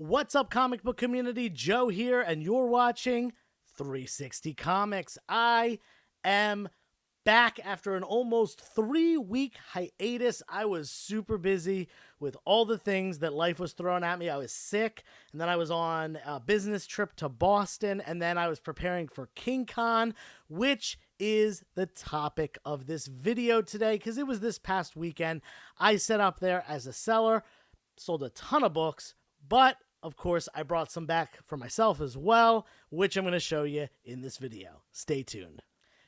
What's up, comic book community? Joe here, and you're watching 360 Comics. I am back after an almost 3-week hiatus. I was super busy with all the things that life was throwing at me. I was sick, and then I was on a business trip to Boston, and then I was preparing for King Kon, which is the topic of this video today, because it was this past weekend. I set up there as a seller, sold a ton of books, but of course, I brought some back for myself as well, which I'm going to show you in this video. Stay tuned.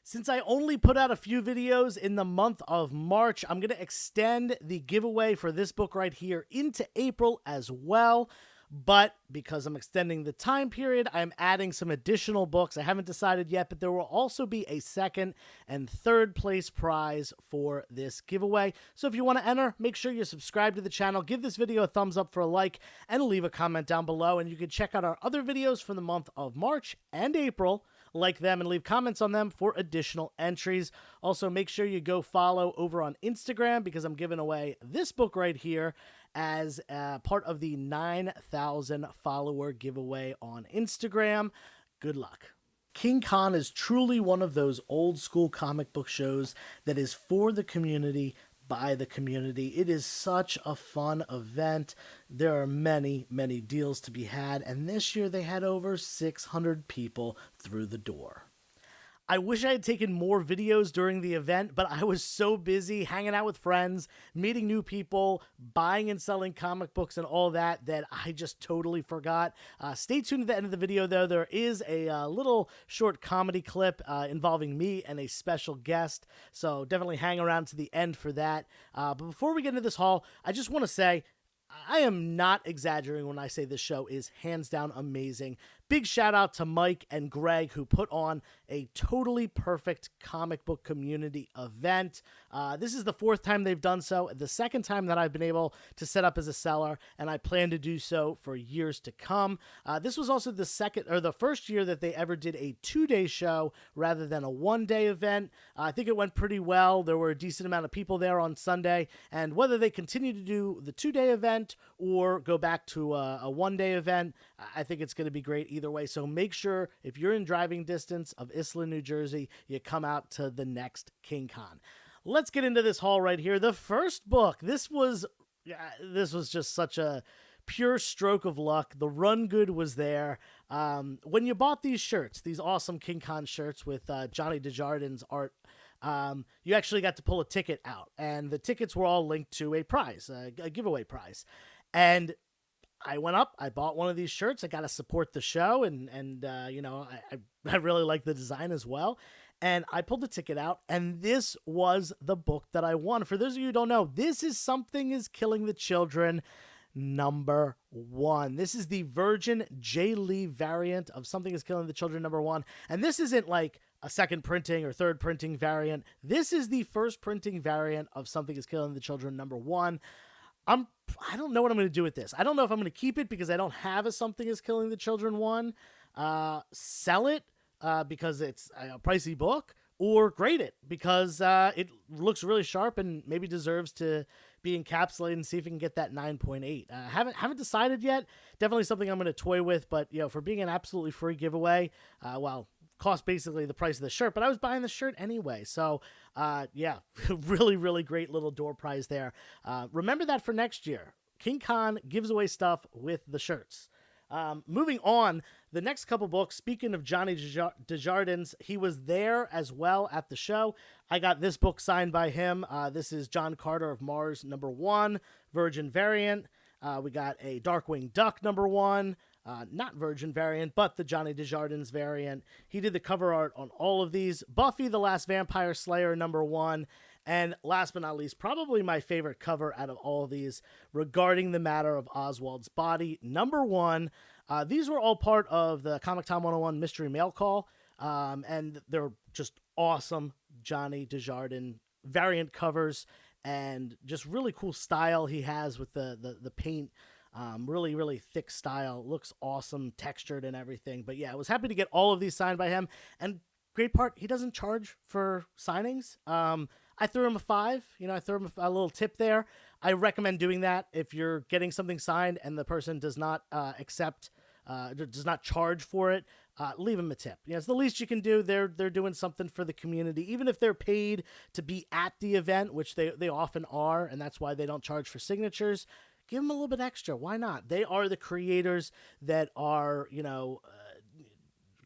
Since I only put out a few videos in the month of March, I'm going to extend the giveaway for this book right here into April as well. But because I'm extending the time period, I'm adding some additional books. I haven't decided yet, but there will also be a second and third place prize for this giveaway. So if you want to enter, make sure you subscribe to the channel, give this video a thumbs up for a like, and leave a comment down below. And you can check out our other videos from the month of March and April, like them, and leave comments on them for additional entries. Also, make sure you go follow over on Instagram, because I'm giving away this book right here as part of the 9,000 follower giveaway on Instagram. Good luck. King Kon is truly one of those old school comic book shows that is for the community, by the community. It is such a fun event. There are many, many deals to be had, and this year they had over 600 people through the door. I wish I had taken more videos during the event, but I was so busy hanging out with friends, meeting new people, buying and selling comic books and all that, that I just totally forgot. Stay tuned at the end of the video, though. There is a little short comedy clip involving me and a special guest, so definitely hang around to the end for that. But before we get into this haul, I just want to say, I am not exaggerating when I say this show is hands down amazing. Big shout out to Mike and Greg, who put on a totally perfect comic book community event. This is the 4th time they've done so, the 2nd time that I've been able to set up as a seller, and I plan to do so for years to come. This was also the first year that they ever did a 2-day show rather than a 1-day event. I think it went pretty well. There were a decent amount of people there on Sunday, and whether they continue to do the 2-day event or go back to a 1-day event, I think it's going to be great either way. So make sure, if you're in driving distance of Islip, New Jersey, you come out to the next King Kon. Let's get into this haul right here. The first book, this was just such a pure stroke of luck. The run good was there. When you bought these shirts, these awesome King Kon shirts with Johnny Desjardins art, you actually got to pull a ticket out, and the tickets were all linked to a prize, a giveaway prize. And I went up, I bought one of these shirts. I got to support the show, and you know, I really like the design as well. And I pulled the ticket out, and this was the book that I won. For those of you who don't know, this is Something is Killing the Children #1. This is the Virgin J. Lee variant of Something is Killing the Children #1. And this isn't like a second printing or third printing variant. This is the first printing variant of Something is Killing the Children #1. I don't know what I'm going to do with this. I don't know if I'm going to keep it because I don't have a Something is Killing the Children 1, sell it because it's a pricey book, or grade it because it looks really sharp and maybe deserves to be encapsulated, and see if we can get that 9.8. Haven't decided yet. Definitely something I'm going to toy with, but you know, for being an absolutely free giveaway, well, cost basically the price of the shirt, but I was buying the shirt anyway. So yeah, really, really great little door prize there. Remember that for next year. King Kon gives away stuff with the shirts. Moving on, the next couple books, speaking of Johnny Desjardins, he was there as well at the show. I got this book signed by him. This is John Carter of Mars #1, Virgin variant. We got a Darkwing Duck #1, not Virgin variant, but the Johnny Desjardins variant. He did the cover art on all of these. Buffy the Last Vampire Slayer #1. And last but not least, probably my favorite cover out of all of these, Regarding the Matter of Oswald's Body #1. These were all part of the Comic Time 101 Mystery Mail Call, and they're just awesome Johnny Desjardins variant covers, and just really cool style he has with the paint. Really, really thick style. Looks awesome, textured and everything. But yeah, I was happy to get all of these signed by him. And great part, he doesn't charge for signings. I threw him a 5. You know, I threw him a little tip there. I recommend doing that if you're getting something signed and the person does not does not charge for it. Leave them a tip. It's the least you can do. They're doing something for the community, even if they're paid to be at the event, which they often are, and that's why they don't charge for signatures. Give them a little bit extra. Why not? They are the creators that are,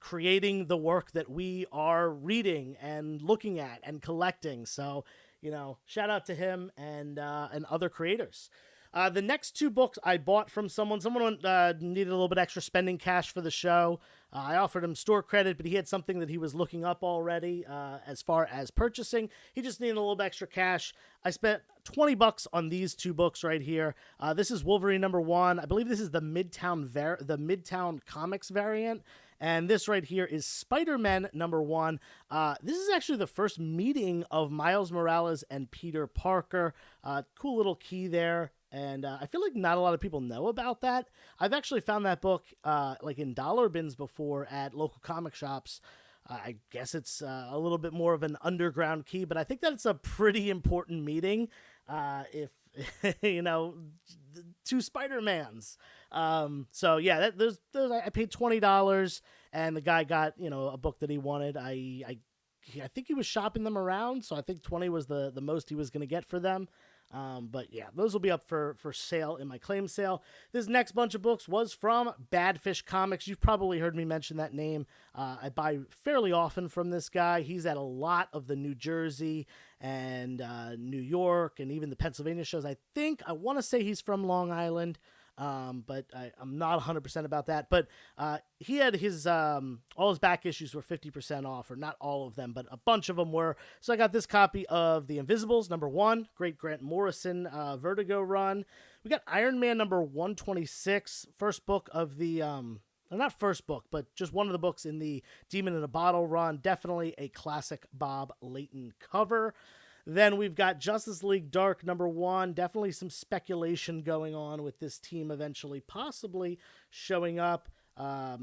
creating the work that we are reading and looking at and collecting. So, shout out to him and other creators. The next two books I bought from someone needed a little bit extra spending cash for the show. I offered him store credit, but he had something that he was looking up already as far as purchasing. He just needed a little bit extra cash. I spent $20 on these two books right here. This is Wolverine #1. I believe this is the Midtown Comics variant. And this right here is Spider-Man #1. This is actually the first meeting of Miles Morales and Peter Parker. Cool little key there. And I feel like not a lot of people know about that. I've actually found that book like in dollar bins before at local comic shops. I guess it's a little bit more of an underground key, but I think that it's a pretty important meeting if, two Spider-Mans. So yeah, those I paid $20 and the guy got, a book that he wanted. I think he was shopping them around, so I think 20 was the most he was going to get for them. But yeah, those will be up for sale in my claim sale. This next bunch of books was from Badfish Comics. You've probably heard me mention that name. I buy fairly often from this guy. He's at a lot of the New Jersey and New York and even the Pennsylvania shows. I want to say he's from Long Island. But I'm not 100% about that. But he had his all his back issues were 50% off, or not all of them, but a bunch of them were. So I got this copy of The Invisibles #1, great Grant Morrison Vertigo run. We got Iron Man #126, first book of the not first book, but just one of the books in the Demon in a Bottle run. Definitely a classic Bob Layton cover. Then we've got Justice League Dark #1. Definitely some speculation going on with this team eventually possibly showing up.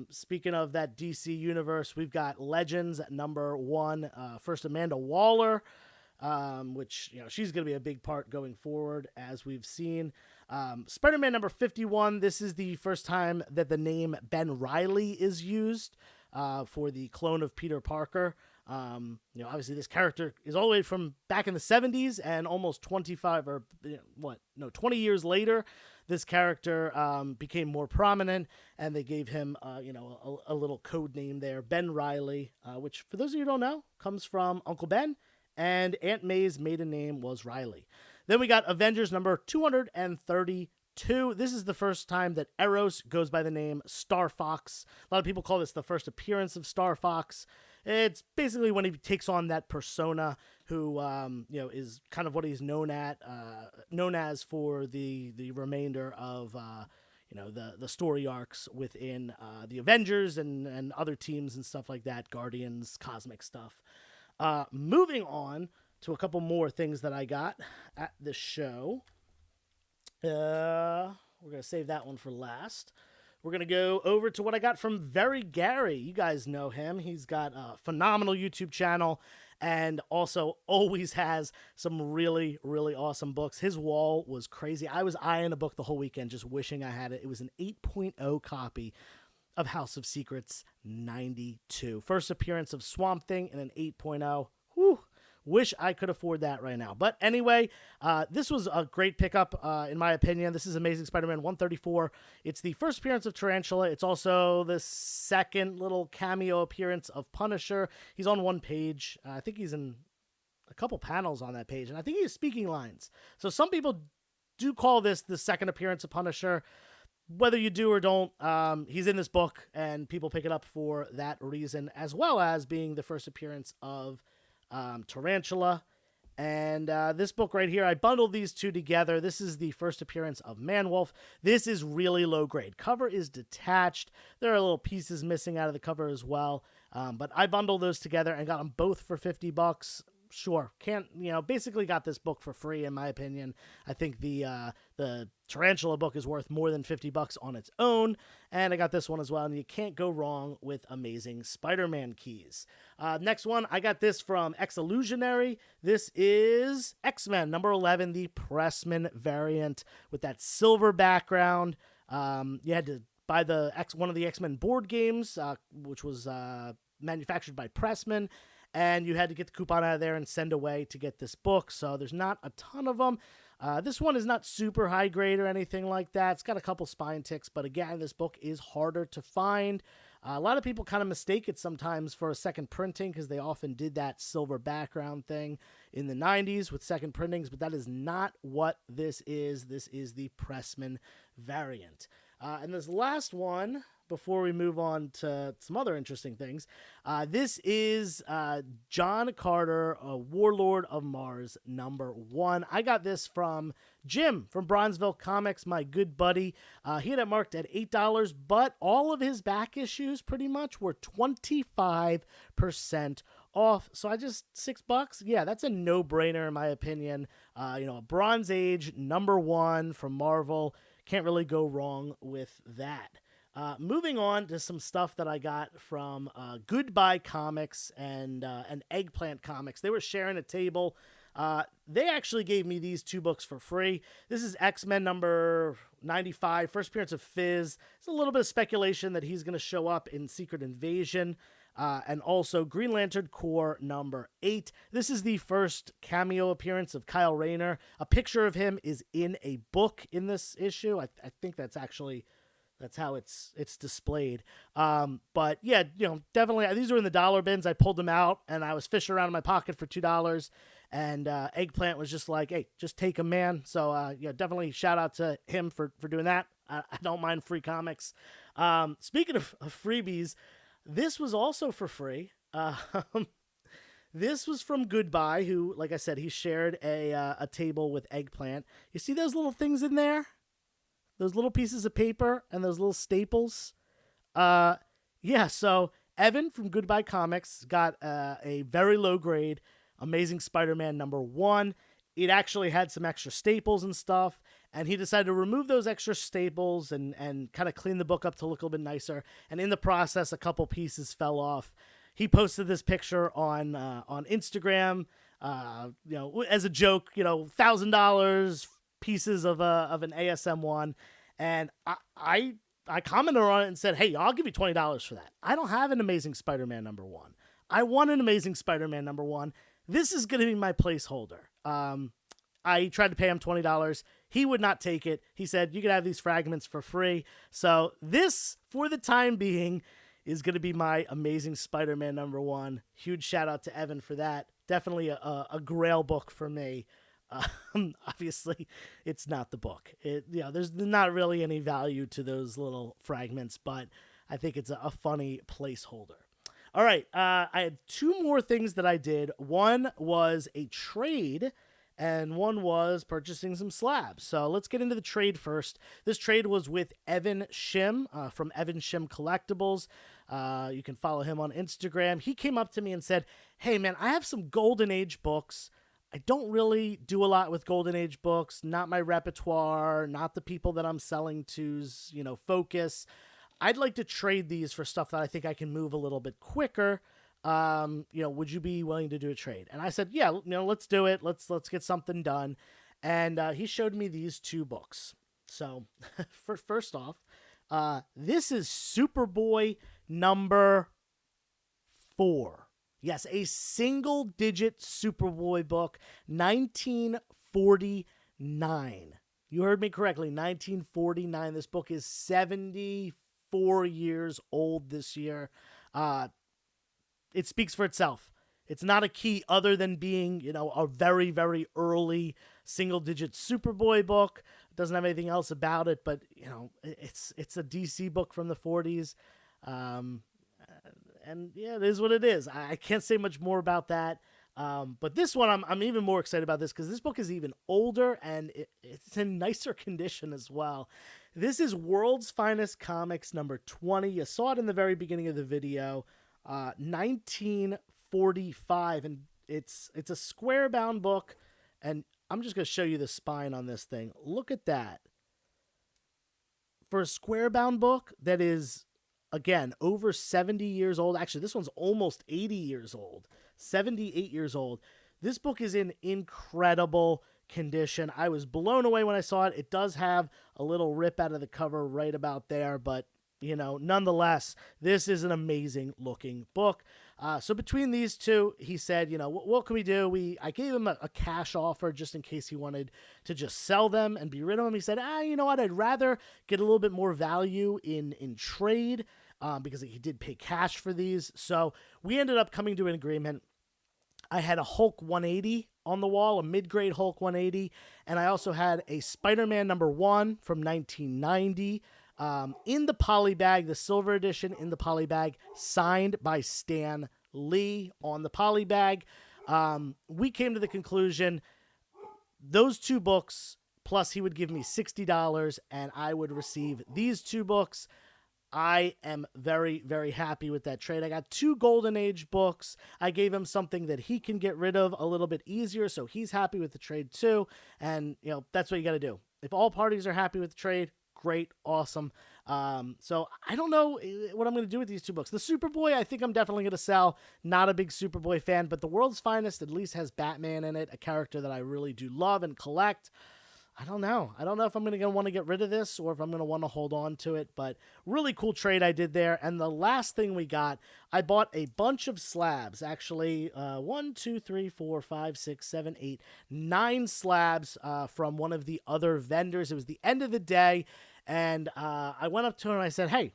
Speaking of that DC universe, we've got Legends #1. First Amanda Waller, which, she's going to be a big part going forward, as we've seen. Spider-Man #51. This is the first time that the name Ben Reilly is used for the clone of Peter Parker. Obviously this character is all the way from back in the 70s, and almost 20 years later, this character became more prominent, and they gave him, a little code name there, Ben Reilly, which, for those of you who don't know, comes from Uncle Ben, and Aunt May's maiden name was Riley. Then we got Avengers #232. This is the first time that Eros goes by the name Star Fox. A lot of people call this the first appearance of Star Fox. It's basically when he takes on that persona who, is kind of what he's known as for the remainder of, the story arcs within the Avengers and other teams and stuff like that, Guardians, cosmic stuff. Moving on to a couple more things that I got at the show. We're going to save that one for last. We're going to go over to what I got from Very Gary. You guys know him. He's got a phenomenal YouTube channel and also always has some really, really awesome books. His wall was crazy. I was eyeing a book the whole weekend, just wishing I had it. It was an 8.0 copy of House of Secrets '92. First appearance of Swamp Thing in an 8.0. Whew. Wish I could afford that right now. But anyway, this was a great pickup, in my opinion. This is Amazing Spider-Man 134. It's the first appearance of Tarantula. It's also the second little cameo appearance of Punisher. He's on one page. I think he's in a couple panels on that page, and I think he has speaking lines. So some people do call this the second appearance of Punisher. Whether you do or don't, he's in this book, and people pick it up for that reason, as well as being the first appearance of Tarantula. And this book right here, I bundled these two together. This is the first appearance of Manwolf. This is really low grade. Cover is detached. There are little pieces missing out of the cover as well. But I bundled those together and got them both for $50. Sure, basically got this book for free, in my opinion. I think the Tarantula book is worth more than $50 on its own, and I got this one as well, and you can't go wrong with Amazing Spider-Man keys. Next one, I got this from X-Illusionary. This is X-Men number 11, the Pressman variant with that silver background. You had to buy one of the X-Men board games, which was manufactured by Pressman, and you had to get the coupon out of there and send away to get this book. So there's not a ton of them. This one is not super high grade or anything like that. It's got a couple spine ticks, but again, this book is harder to find. A lot of people kind of mistake it sometimes for a second printing because they often did that silver background thing in the 90s with second printings, but that is not what this is. This is the Pressman variant. And this last one, before we move on to some other interesting things, this is John Carter, Warlord of Mars, number 1. I got this from Jim from Bronzeville Comics, my good buddy. He had it marked at $8, but all of his back issues pretty much were 25% off. So I just $6. Yeah, that's a no-brainer in my opinion. A Bronze Age number 1 from Marvel. Can't really go wrong with that. Moving on to some stuff that I got from Goodbye Comics and Eggplant Comics. They were sharing a table. They actually gave me these 2 books for free. This is X-Men number 95, first appearance of Fizz. There's a little bit of speculation that he's going to show up in Secret Invasion. And also Green Lantern Corps number 8. This is the first cameo appearance of Kyle Rayner. A picture of him is in a book in this issue. I think that's how it's displayed. But yeah, definitely these are in the dollar bins. I pulled them out and I was fishing around in my pocket for $2. And Eggplant was just like, hey, just take them, man. So definitely shout out to him for doing that. I don't mind free comics. Speaking of freebies, this was also for free. This was from Goodbye, who, like I said, he shared a table with Eggplant. You see those little things in there? Those little pieces of paper and those little staples? So Evan from Goodbye Comics got a very low grade Amazing Spider-Man number 1. It actually had some extra staples and stuff, and he decided to remove those extra staples and kind of clean the book up to look a little bit nicer. And in the process, a couple pieces fell off. He posted this picture on Instagram, as a joke, $1,000 pieces of an ASM one, and I commented on it and said, hey, I'll give you $20 for that. I don't have an Amazing Spider-Man number 1. I want an Amazing Spider-Man number 1. This is going to be my placeholder. I tried to pay him $20. He would not take it. He said, you can have these fragments for free. So this, for the time being, is going to be my Amazing Spider-Man number 1. Huge shout out to Evan for that. Definitely a grail book for me. Obviously, it's not the book. There's not really any value to those little fragments, but I think it's a funny placeholder. All right, I had 2 more things that I did. One was a trade, and one was purchasing some slabs. So let's get into the trade first. This trade was with Evan Shim from Evan Shim Collectibles. You can follow him on Instagram. He came up to me and said, hey, man, I have some Golden Age books. I don't really do a lot with Golden Age books, not my repertoire, not the people that I'm selling to's, focus. I'd like to trade these for stuff that I think I can move a little bit quicker. Would you be willing to do a trade? And I said, yeah, let's do it. Let's get something done. And he showed me these 2 books. So first off, this is Superboy number 4. Yes, a single-digit Superboy book, 1949. You heard me correctly, 1949. This book is 74 years old this year. It speaks for itself. It's not a key other than being, a very, very early single-digit Superboy book. It doesn't have anything else about it, but, it's a DC book from the 40s. And yeah, it is what it is. I can't say much more about that. But this one, I'm even more excited about this because this book is even older and it's in nicer condition as well. This is World's Finest Comics number 20. You saw it in the very beginning of the video. 1945, and it's a square bound book, and I'm just going to show you the spine on this thing. Look at that. for a square-bound book that is, again, over 70 years old. Actually, this one's almost 80 years old, 78 years old. This book is in incredible condition. I was blown away when I saw it. It does have a little rip out of the cover right about there, but nonetheless, this is an amazing looking book. So between these two, he said, what can we do? I gave him a cash offer just in case he wanted to just sell them and be rid of them. He said, you know what? I'd rather get a little bit more value in trade because he did pay cash for these. So we ended up coming to an agreement. I had a Hulk 180 on the wall, a mid-grade Hulk 180, and I also had a Spider-Man #1 from 1990 in the poly bag, the silver edition in the poly bag, signed by Stan Lee on the poly bag. We came to the conclusion, those two books, plus he would give me $60, and I would receive these two books. I am very, very happy with that trade. I got 2 Golden Age books. I gave him something that he can get rid of a little bit easier, so he's happy with the trade too. And, that's what you got to do. If all parties are happy with the trade, great, awesome. So I don't know what I'm going to do with these 2 books. The Superboy, I think I'm definitely going to sell. Not a big Superboy fan, but The World's Finest at least has Batman in it, a character that I really do love and collect. I don't know. I don't know if I'm going to want to get rid of this or if I'm going to want to hold on to it, but really cool trade I did there. And the last thing we got, I bought a bunch of slabs, actually 1, 2, 3, 4, 5, 6, 7, 8, 9 slabs from one of the other vendors. It was the end of the day, and I went up to him and I said, hey,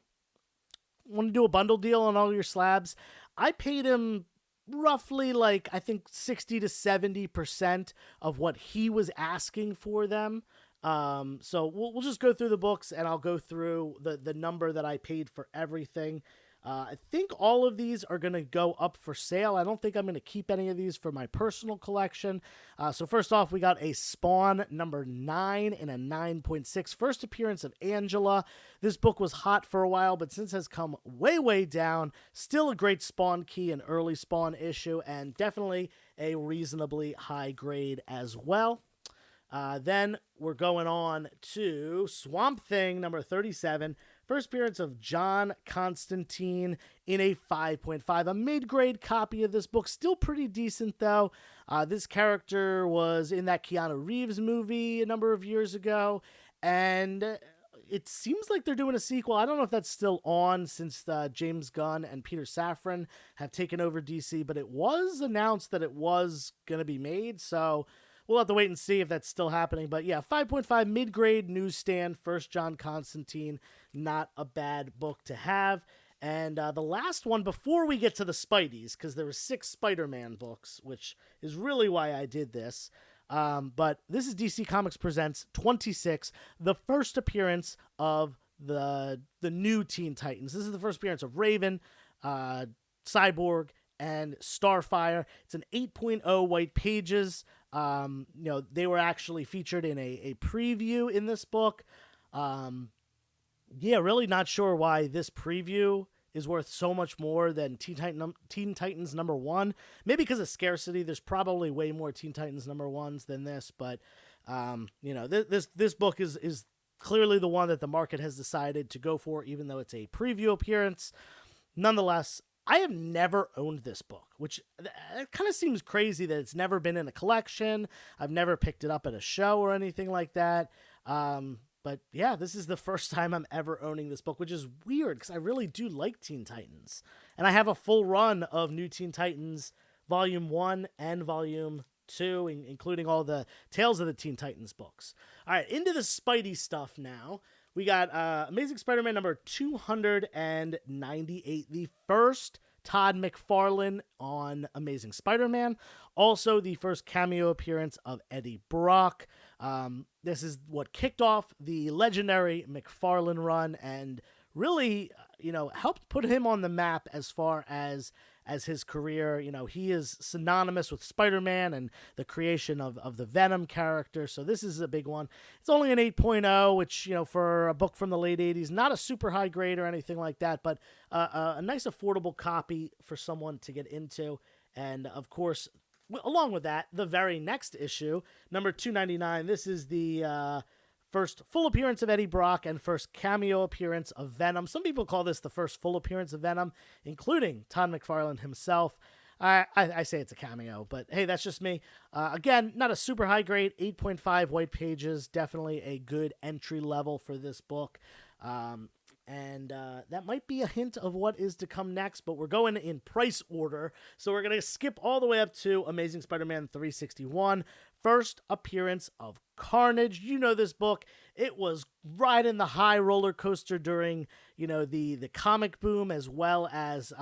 want to do a bundle deal on all your slabs? I paid him roughly I think 60 to 70% of what he was asking for them. So we'll just go through the books and I'll go through the number that I paid for everything. I think all of these are going to go up for sale. I don't think I'm going to keep any of these for my personal collection. So first off, we got a Spawn #9 in a 9.6. First appearance of Angela. This book was hot for a while, but since has come way, way down. Still a great Spawn key, an early Spawn issue, and definitely a reasonably high grade as well. Then we're going on to Swamp Thing #37. First appearance of John Constantine in a 5.5, a mid-grade copy of this book. Still pretty decent, though. This character was in that Keanu Reeves movie a number of years ago, and it seems like they're doing a sequel. I don't know if that's still on since James Gunn and Peter Safran have taken over DC, but it was announced that it was going to be made, so we'll have to wait and see if that's still happening. But yeah, 5.5 mid-grade newsstand, first John Constantine. Not a bad book to have. And the last one before we get to the Spideys, because there were 6 Spider-Man books, which is really why I did this. But this is DC Comics Presents 26, the first appearance of the new Teen Titans. This is the first appearance of Raven, Cyborg, and Starfire. It's an 8.0 white pages. They were actually featured in a preview in this book. Really not sure why this preview is worth so much more than Teen Titans #1. Maybe because of scarcity. There's probably way more Teen Titans #1s than this, but this book is clearly the one that the market has decided to go for, even though it's a preview appearance. Nonetheless, I have never owned this book, which it kind of seems crazy that it's never been in a collection. I've never picked it up at a show or anything like that. But yeah, this is the first time I'm ever owning this book, which is weird because I really do like Teen Titans. And I have a full run of New Teen Titans Volume 1 and Volume 2, including all the Tales of the Teen Titans books. All right, into the Spidey stuff now. We got Amazing Spider-Man #298, the first Todd McFarlane on Amazing Spider-Man. Also, the first cameo appearance of Eddie Brock. This is what kicked off the legendary McFarlane run and really, helped put him on the map as far as his career. He is synonymous with Spider-Man and the creation of the Venom character. So this is a big one. It's only an 8.0, which, for a book from the late 80s, not a super high grade or anything like that, but a nice affordable copy for someone to get into. And of course, along with that, the very next issue, #299, this is the first full appearance of Eddie Brock and first cameo appearance of Venom. Some people call this the first full appearance of Venom, including Todd McFarlane himself. I say it's a cameo, but hey, that's just me. Again, not a super high grade, 8.5 white pages. Definitely a good entry level for this book. And that might be a hint of what is to come next, but we're going in price order. So we're going to skip all the way up to Amazing Spider-Man 361. First appearance of Carnage. You know this book. It was riding the high roller coaster during, the comic boom, as well as,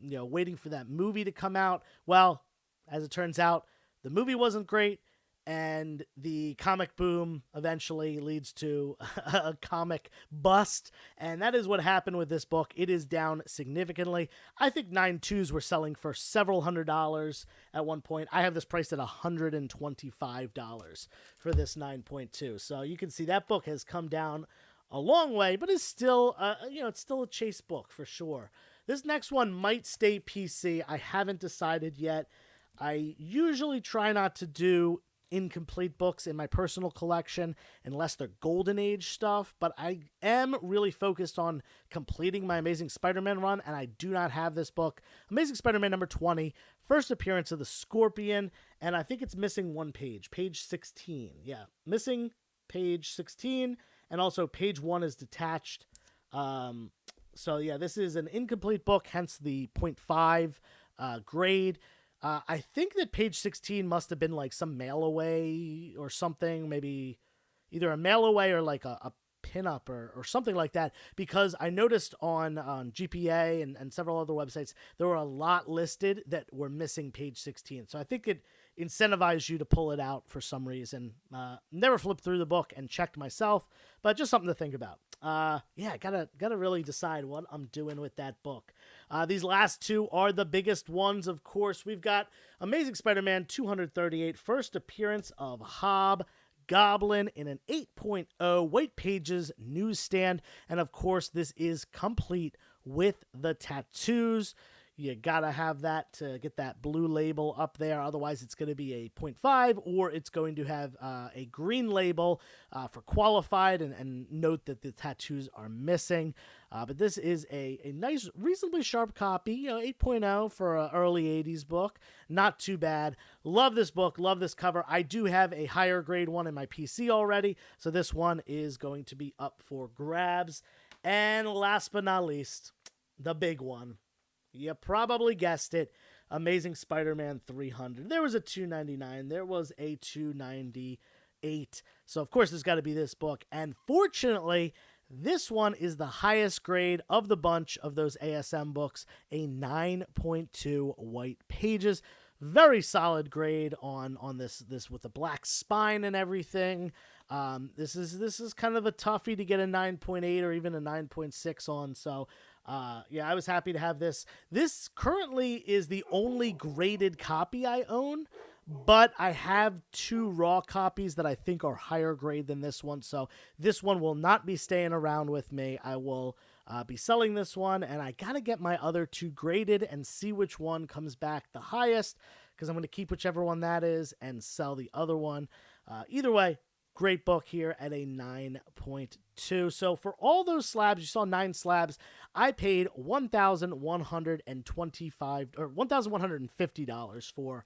waiting for that movie to come out. Well, as it turns out, the movie wasn't great. And the comic boom eventually leads to a comic bust. And that is what happened with this book. It is down significantly. I think 9.2s were selling for several $100s at one point. I have this priced at $125 for this 9.2. So you can see that book has come down a long way, but is still, it's still a chase book for sure. This next one might stay PC. I haven't decided yet. I usually try not to do incomplete books in my personal collection unless they're Golden Age stuff, but I am really focused on completing my Amazing Spider-Man run, and I do not have this book. Amazing Spider-Man number 20, first appearance of the Scorpion, and I think it's missing one page 16. Yeah, missing page 16, and also page 1 is detached. So yeah, this is an incomplete book, hence the 0.5 grade. I think that page 16 must have been like some mail away or something, maybe either a mail away or like a pinup or something like that, because I noticed on GPA and several other websites, there were a lot listed that were missing page 16. So I think it incentivized you to pull it out for some reason. Never flipped through the book and checked myself, but just something to think about. Gotta really decide what I'm doing with that book. These last two are the biggest ones, of course. We've got Amazing Spider-Man 238, first appearance of Hobgoblin in an 8.0 white pages newsstand. And of course, this is complete with the tattoos. You gotta have that to get that blue label up there. Otherwise, it's going to be a 0.5, or it's going to have a green label for qualified, and note that the tattoos are missing. But this is a nice, reasonably sharp copy, 8.0 for an early 80s book. Not too bad. Love this book. Love this cover. I do have a higher grade one in my PC already, so this one is going to be up for grabs. And last but not least, the big one. You probably guessed it. Amazing Spider-Man 300. There was a $299. There was a $298. So, of course, there's got to be this book. And fortunately, this one is the highest grade of the bunch of those ASM books. A 9.2 white pages. Very solid grade on this with the black spine and everything. This is kind of a toughie to get a 9.8 or even a 9.6 on. So, I was happy to have this. This currently is the only graded copy I own, but I have 2 raw copies that I think are higher grade than this one. So this one will not be staying around with me. I will be selling this one, and I got to get my other 2 graded and see which one comes back the highest, because I'm going to keep whichever one that is and sell the other one. Either way, great book here at a 9.2. So for all those slabs, you saw 9 slabs, I paid $1,125 or $1,150 for,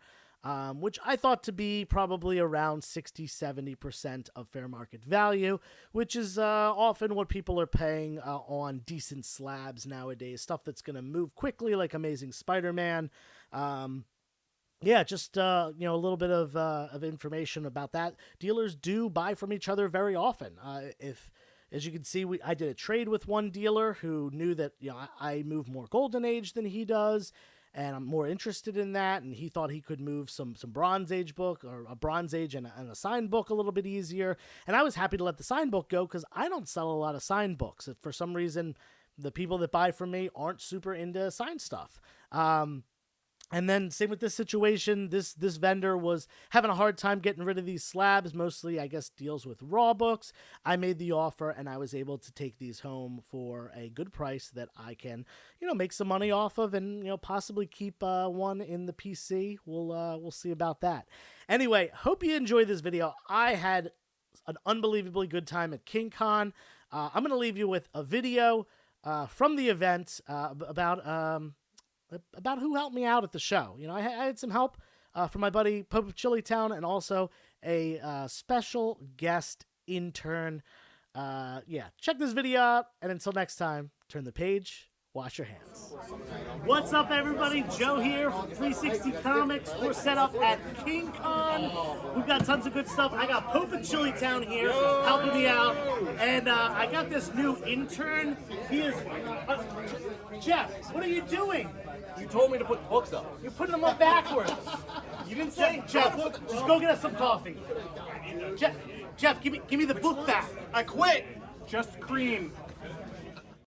which I thought to be probably around 60-70% of fair market value, which is often what people are paying on decent slabs nowadays. Stuff that's going to move quickly, like Amazing Spider-Man. Just a little bit of information about that. Dealers do buy from each other very often. As you can see, I did a trade with one dealer who knew that I move more Golden Age than he does, and I'm more interested in that. And he thought he could move some Bronze Age book, or a Bronze Age and a signed book, a little bit easier. And I was happy to let the signed book go, because I don't sell a lot of signed books. If for some reason the people that buy from me aren't super into signed stuff. And then same with this situation, this vendor was having a hard time getting rid of these slabs, mostly, I guess, deals with raw books. I made the offer, and I was able to take these home for a good price that I can, make some money off of, and, possibly keep one in the PC. We'll see about that. Anyway, hope you enjoyed this video. I had an unbelievably good time at King Kon. I'm going to leave you with a video from the event about who helped me out at the show. You know, I had some help from my buddy Pope of Chilitown and also a special guest intern. Yeah, check this video out, and until next time, turn the page, wash your hands. What's up, everybody? Joe here from 360 Comics. We're set up at King Kon. We've got tons of good stuff. I got Pope of Chilitown here helping me out, and I got this new intern. He is Jeff. What are you doing? You told me to put books up. You're putting them up backwards. You didn't say Jeff. Just go get us some coffee. Jeff, give me the book back. I quit. Just cream.